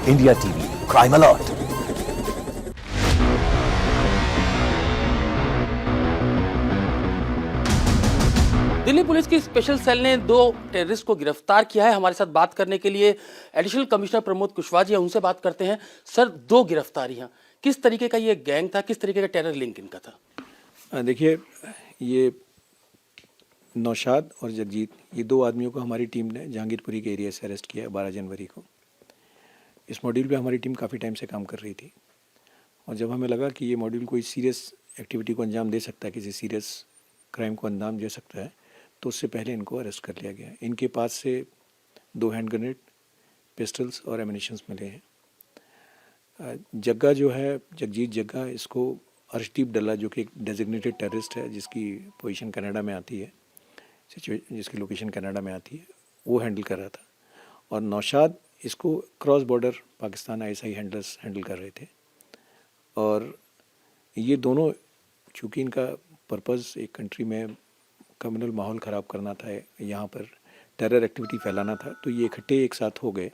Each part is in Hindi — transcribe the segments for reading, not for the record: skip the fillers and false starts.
India TV crime alert. Delhi police की स्पेशल सेल ने 2 टेररिस्ट को गिरफ्तार किया है। हमारे साथ बात करने के लिए एडिशनल कमिश्नर प्रमोद कुशवाहा जी हैं, उनसे बात करते हैं। सर, 2 गिरफ्तारियां, किस तरीके का ये गैंग था, किस तरीके का टेरर लिंक इनका था? देखिए, ये नौशाद और जगजीत, ये 2 आदमियों को हमारी टीम ने जहांगीरपुरी के एरिया से अरेस्ट किया 12 जनवरी को। इस मॉड्यूल पे हमारी टीम काफ़ी टाइम से काम कर रही थी और जब हमें लगा कि ये मॉड्यूल कोई सीरियस एक्टिविटी को अंजाम दे सकता है, किसी सीरियस क्राइम को अंजाम दे सकता है, तो उससे पहले इनको अरेस्ट कर लिया गया। इनके पास से 2 हैंड ग्रेनेड, पिस्टल्स और एमिनेशंस मिले हैं। जग्गा जो है, जगजीत जग्गा, इसको अर्शदीप डल्ला, जो कि एक डेजिग्नेटेड टेररिस्ट है जिसकी पोजीशन कनाडा में आती है, जिसकी लोकेशन कनाडा में आती है, वो हैंडल कर रहा था। और नौशाद, इसको cross border Pakistan ISI handlers handle कर रहे थे। और ये दोनों, चूँकि इनका पर्पज़ एक कंट्री में कम्युनल माहौल ख़राब करना था, यहाँ पर टेरर एक्टिविटी फैलाना था, तो ये इकट्ठे एक साथ हो गए।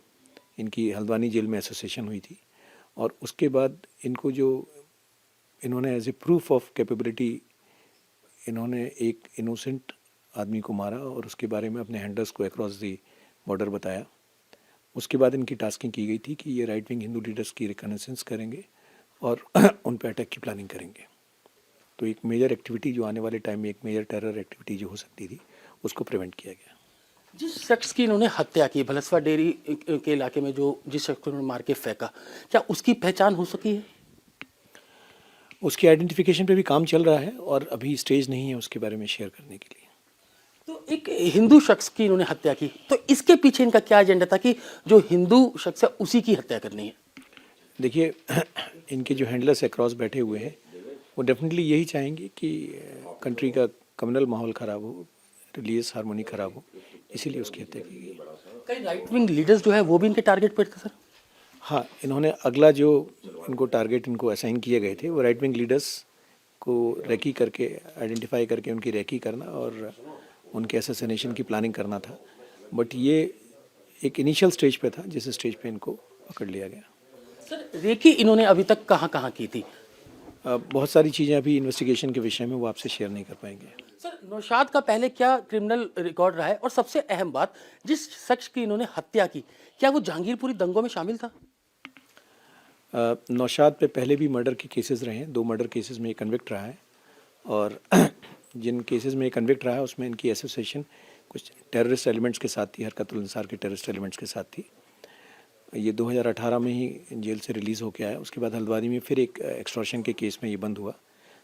इनकी हल्द्वानी जेल में एसोसिएशन हुई थी और उसके बाद इनको जो इन्होंने as a proof of capability, इन्होंने एक इनोसेंट आदमी को मारा और उसके बारे में अपने हैंडलर्स को अक्रॉस दी बॉर्डर बताया। उसके बाद इनकी टास्किंग की गई थी कि ये राइट विंग हिंदू लीडर्स की रिकनेसेंस करेंगे और उन पर अटैक की प्लानिंग करेंगे। तो एक मेजर एक्टिविटी जो आने वाले टाइम में एक मेजर टेरर एक्टिविटी जो हो सकती थी, उसको प्रिवेंट किया गया। जिस शख्स की इन्होंने हत्या की भलसवा डेयरी के इलाके में, जो जिस शख्स को इन्होंने मार के फेंका, क्या उसकी पहचान हो सकी है? उसकी आइडेंटिफिकेशन पे भी काम चल रहा है और अभी स्टेज नहीं है उसके बारे में शेयर करने के लिए। तो एक हिंदू शख्स की इन्होंने हत्या की, तो इसके पीछे इनका क्या एजेंडा था कि जो हिंदू शख्स है उसी की हत्या करनी है? देखिए, इनके जो हैंडलर्स अक्रॉस बैठे हुए हैं, वो डेफिनेटली यही चाहेंगे कि कंट्री का कम्युनल माहौल ख़राब हो, रिलीजियस हार्मोनी ख़राब हो, इसीलिए उसकी हत्या की गई। कई राइट विंग लीडर्स जो है वो भी इनके टारगेट पर थे सर? हाँ, इन्होंने अगला जो इनको टारगेट इनको असाइन किए गए थे, वो राइट विंग लीडर्स को रेकी करके, आइडेंटिफाई करके उनकी रेकी करना और उनके असैसिनेशन की प्लानिंग करना था। बट ये एक इनिशियल स्टेज पे था, जिस स्टेज पे इनको पकड़ लिया गया। सर, रेकी इन्होंने अभी तक कहाँ कहाँ की थी? बहुत सारी चीज़ें अभी इन्वेस्टिगेशन के विषय में वो आपसे शेयर नहीं कर पाएंगे। सर, नौशाद का पहले क्या क्रिमिनल रिकॉर्ड रहा है, और सबसे अहम बात, जिस शख्स की इन्होंने हत्या की, क्या वो जहांगीरपुरी दंगों में शामिल था? नौशाद पे पहले भी मर्डर के केसेस रहे हैं, 2 मर्डर केसेस में ये कन्विक्ट रहा है और जिन केसेस में ये कन्विक्ट रहा है उसमें इनकी एसोसिएशन कुछ टेररिस्ट एलिमेंट्स के साथ थी, हरकतुल इंसार के टेररिस्ट एलिमेंट्स के साथ थी। ये 2018 में ही जेल से रिलीज़ होकर आया। उसके बाद हल्द्वानी में फिर एक एक्सटॉर्शन के केस में ये बंद हुआ,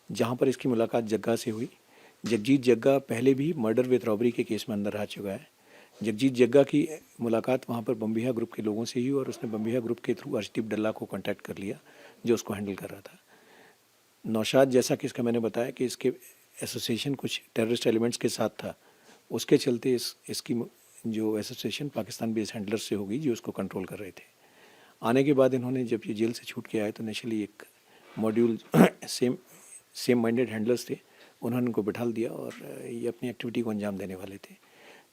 जहाँ पर इसकी मुलाकात जग्गा से हुई। जगजीत जग्गा पहले भी मर्डर विद रॉबरी के केस में अंदर रह चुका है। जगजीत जग्गा की मुलाकात वहाँ पर बम्बिहा ग्रुप के लोगों से ही हुई और उसने बम्बिहा ग्रुप के थ्रू अर्शदीप डल्ला को कांटेक्ट कर लिया, जो उसको हैंडल कर रहा था। नौशाद, जैसा कि इसका मैंने बताया कि इसके एसोसिएशन कुछ टेररिस्ट एलिमेंट्स के साथ था, उसके चलते इसकी जो एसोसिएशन पाकिस्तान बेस्ड हैंडलर से होगी, जो उसको कंट्रोल कर रहे थे। आने के बाद इन्होंने, जब ये जेल से छूट के आए, तो नेचुरली एक मॉड्यूल सेम माइंडेड हैंडलर्स थे, उन्होंने उनको बिठा दिया और ये अपनी एक्टिविटी को अंजाम देने वाले थे।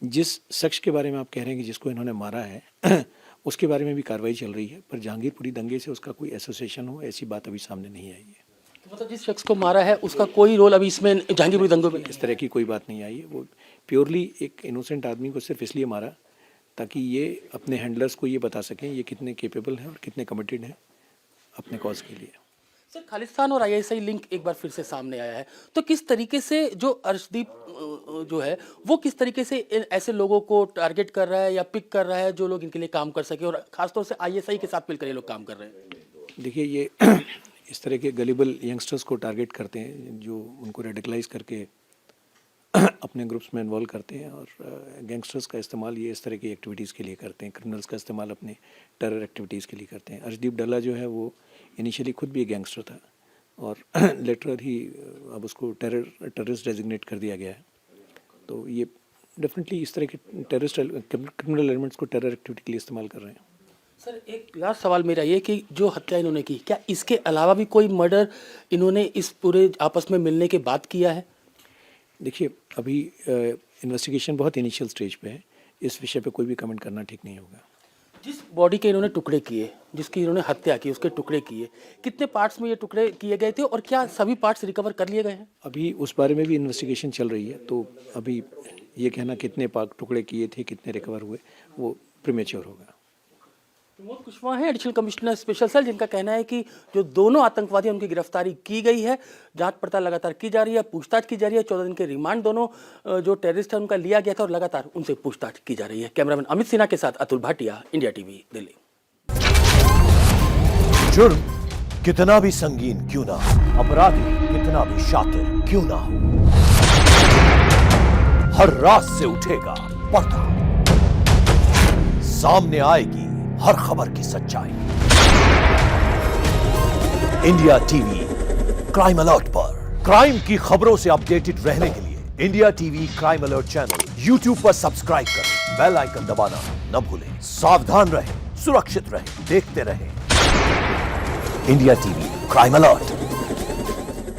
जिस शख्स के बारे में आप कह रहे हैं कि जिसको इन्होंने मारा है उसके बारे में भी कार्रवाई चल रही है, पर जहांगीरपुरी दंगे से उसका कोई एसोसिएशन हो, ऐसी बात अभी सामने नहीं आई है। तो मतलब जिस शख्स को मारा है उसका कोई रोल अभी इसमें जहांगीरपुरी दंगों में? इस तरह की कोई बात नहीं आई है। वो प्योरली एक इनोसेंट आदमी को सिर्फ इसलिए मारा ताकि ये अपने हैंडलर्स को ये बता सकें ये कितने केपेबल हैं और कितने कमिटेड हैं अपने कॉज के लिए। सर, खालिस्तान और आईएसआई लिंक एक बार फिर से सामने आया है, तो किस तरीके से जो अर्शदीप जो है वो किस तरीके से ऐसे लोगों को टारगेट कर रहा है या पिक कर रहा है जो लोग इनके लिए काम कर सके, और खासतौर से आईएसआई के साथ मिलकर ये लोग काम कर रहे हैं? देखिए, ये इस तरह के गलिबल यंगस्टर्स को टारगेट करते हैं, जो उनको रेडिकलाइज करके अपने ग्रुप्स में इन्वॉल्व करते हैं और गैंगस्टर्स का इस्तेमाल ये इस तरह की एक्टिविटीज़ के लिए करते हैं, क्रिमिनल्स का इस्तेमाल अपने टेरर एक्टिविटीज़ के लिए करते हैं। अर्शदीप डल्ला जो है वो इनिशियली खुद भी एक गैंगस्टर था और लेटर ही अब उसको टेररिस्ट डेजिग्नेट कर दिया गया है। तो ये डेफिनेटली इस तरह के टेररिस्ट क्रिमिनल एलिमेंट्स को टेरर एक्टिविटी के लिए इस्तेमाल कर रहे हैं। सर, एक लास्ट सवाल मेरा ये कि जो हत्या इन्होंने की, क्या इसके अलावा भी कोई मर्डर इन्होंने इस पूरे आपस में मिलने के बाद किया है? देखिए, अभी इन्वेस्टिगेशन बहुत इनिशियल स्टेज पे है, इस विषय पे कोई भी कमेंट करना ठीक नहीं होगा। जिस बॉडी के इन्होंने टुकड़े किए, जिसकी इन्होंने हत्या की, उसके टुकड़े किए, कितने पार्ट्स में ये टुकड़े किए गए थे और क्या सभी पार्ट्स रिकवर कर लिए गए हैं? अभी उस बारे में भी इन्वेस्टिगेशन चल रही है, तो अभी ये कहना कितने पाक टुकड़े किए थे, कितने रिकवर हुए, वो प्रीमेच्योर होगा। प्रमोद कुशवाहा हैं एडिशनल कमिश्नर स्पेशल सेल, जिनका कहना है कि जो दोनों आतंकवादी उनकी गिरफ्तारी की गई है, जांच पड़ताल लगातार की जा रही है, पूछताछ की जा रही है। 14 दिन के रिमांड दोनों जो टेररिस्ट है उनका लिया गया था और लगातार उनसे पूछताछ की जा रही है। कैमरामैन अमित सिन्हा के साथ अतुल भाटिया, इंडिया टीवी, दिल्ली। जुर्म कितना भी संगीन क्यों ना हो, अपराधी कितना भी शातिर क्यों ना हो, हर रात से उठेगा पर्दा, सामने आएगी हर खबर की सच्चाई। इंडिया टीवी क्राइम अलर्ट पर क्राइम की खबरों से अपडेटेड रहने के लिए India TV crime alert channel YouTube पर सब्सक्राइब करें, बेल आइकन दबाना न भूलें। सावधान रहें, सुरक्षित रहें, देखते रहें। India TV crime alert.